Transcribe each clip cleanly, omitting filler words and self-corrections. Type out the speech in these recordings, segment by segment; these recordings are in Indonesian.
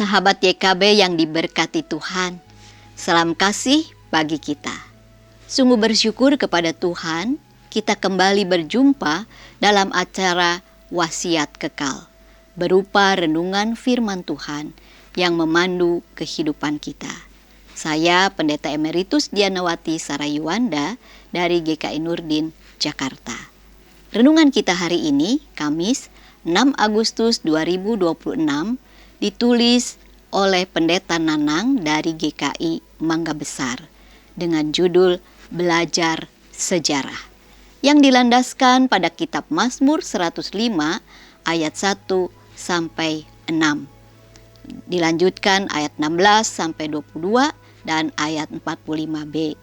Sahabat YKB yang diberkati Tuhan, salam kasih bagi kita. Sungguh bersyukur kepada Tuhan, kita kembali berjumpa dalam acara Wasiat Kekal, berupa renungan firman Tuhan yang memandu kehidupan kita. Saya Pendeta Emeritus Dianawati Sarayuwanda dari GKI Nurdin, Jakarta. Renungan kita hari ini, Kamis 6 Agustus 2026, ditulis oleh Pendeta Nanang dari GKI Mangga Besar dengan judul Belajar Sejarah, yang dilandaskan pada kitab Mazmur 105 ayat 1 sampai 6. Dilanjutkan ayat 16 sampai 22 dan ayat 45b.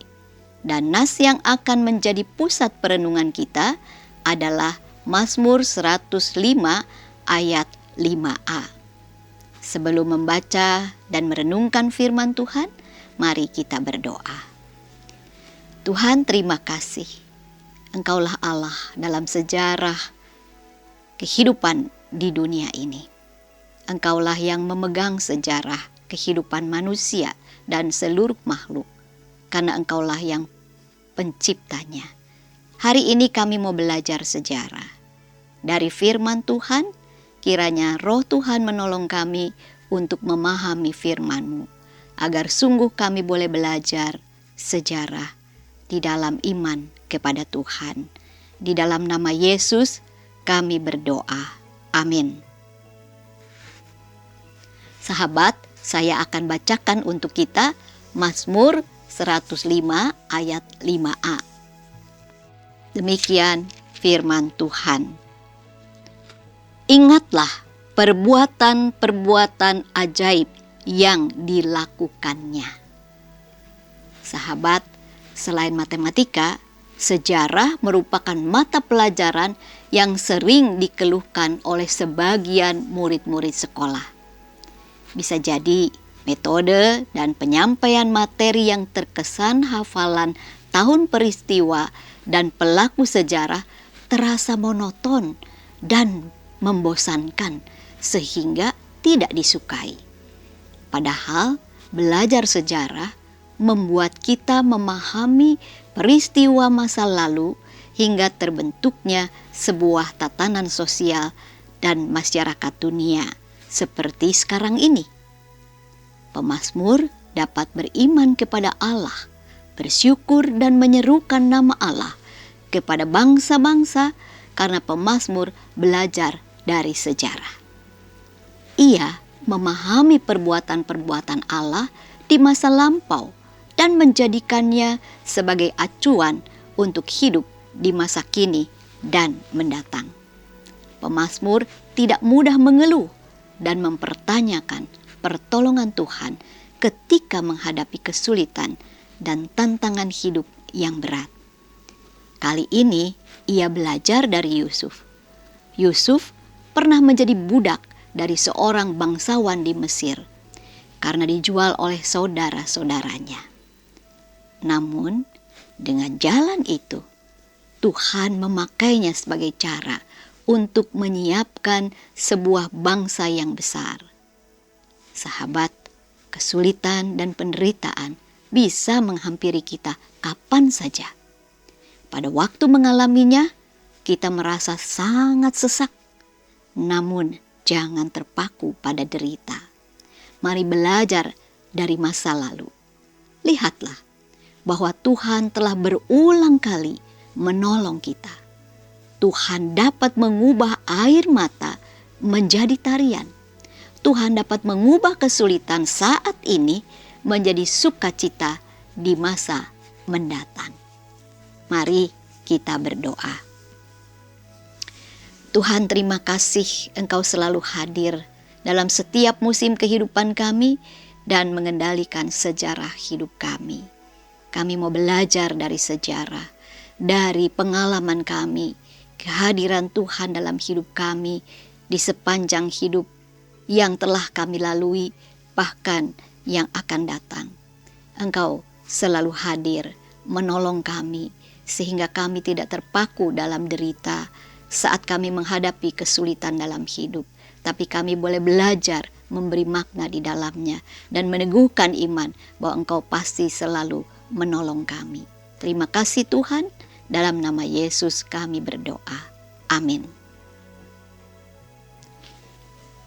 Dan nas yang akan menjadi pusat perenungan kita adalah Mazmur 105 ayat 5a. Sebelum membaca dan merenungkan firman Tuhan, mari kita berdoa. Tuhan, terima kasih. Engkaulah Allah dalam sejarah kehidupan di dunia ini. Engkaulah yang memegang sejarah kehidupan manusia dan seluruh makhluk, karena Engkaulah yang penciptanya. Hari ini kami mau belajar sejarah dari firman Tuhan. Kiranya Roh Tuhan menolong kami untuk memahami firman-Mu, agar sungguh kami boleh belajar sejarah di dalam iman kepada Tuhan. Di dalam nama Yesus kami berdoa. Amin. Sahabat, saya akan bacakan untuk kita Mazmur 105 ayat 5a. Demikian firman Tuhan. Ingatlah perbuatan-perbuatan ajaib yang dilakukannya. Sahabat, selain matematika, sejarah merupakan mata pelajaran yang sering dikeluhkan oleh sebagian murid-murid sekolah. Bisa jadi metode dan penyampaian materi yang terkesan hafalan tahun peristiwa dan pelaku sejarah terasa monoton dan membosankan sehingga tidak disukai. Padahal belajar sejarah membuat kita memahami peristiwa masa lalu hingga terbentuknya sebuah tatanan sosial dan masyarakat dunia seperti sekarang ini. Pemazmur dapat beriman kepada Allah, bersyukur dan menyerukan nama Allah kepada bangsa-bangsa karena pemazmur belajar dari sejarah. Ia memahami perbuatan-perbuatan Allah di masa lampau dan menjadikannya sebagai acuan untuk hidup di masa kini dan mendatang. Pemazmur tidak mudah mengeluh dan mempertanyakan pertolongan Tuhan ketika menghadapi kesulitan dan tantangan hidup yang berat. Kali ini ia belajar dari Yusuf. Yusuf pernah menjadi budak dari seorang bangsawan di Mesir karena dijual oleh saudara-saudaranya. Namun, dengan jalan itu, Tuhan memakainya sebagai cara untuk menyiapkan sebuah bangsa yang besar. Sahabat, kesulitan dan penderitaan bisa menghampiri kita kapan saja. Pada waktu mengalaminya, kita merasa sangat sesak. Namun, jangan terpaku pada derita. Mari belajar dari masa lalu. Lihatlah bahwa Tuhan telah berulang kali menolong kita. Tuhan dapat mengubah air mata menjadi tarian. Tuhan dapat mengubah kesulitan saat ini menjadi sukacita di masa mendatang. Mari kita berdoa. Tuhan, terima kasih Engkau selalu hadir dalam setiap musim kehidupan kami dan mengendalikan sejarah hidup kami. Kami mau belajar dari sejarah, dari pengalaman kami, kehadiran Tuhan dalam hidup kami di sepanjang hidup yang telah kami lalui, bahkan yang akan datang. Engkau selalu hadir menolong kami, sehingga kami tidak terpaku dalam derita saat kami menghadapi kesulitan dalam hidup. Tapi kami boleh belajar memberi makna di dalamnya, dan meneguhkan iman bahwa Engkau pasti selalu menolong kami. Terima kasih Tuhan, dalam nama Yesus kami berdoa. Amin.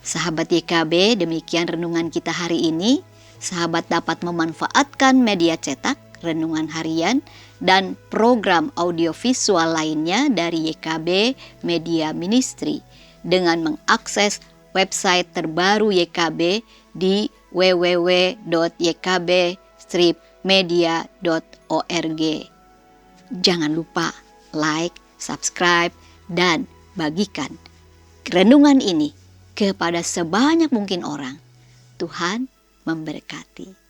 Sahabat YKB, demikian renungan kita hari ini. Sahabat dapat memanfaatkan media cetak, renungan harian, dan program audiovisual lainnya dari YKB Media Ministry dengan mengakses website terbaru YKB di www.ykb-media.org. Jangan lupa like, subscribe, dan bagikan renungan ini kepada sebanyak mungkin orang. Tuhan memberkati.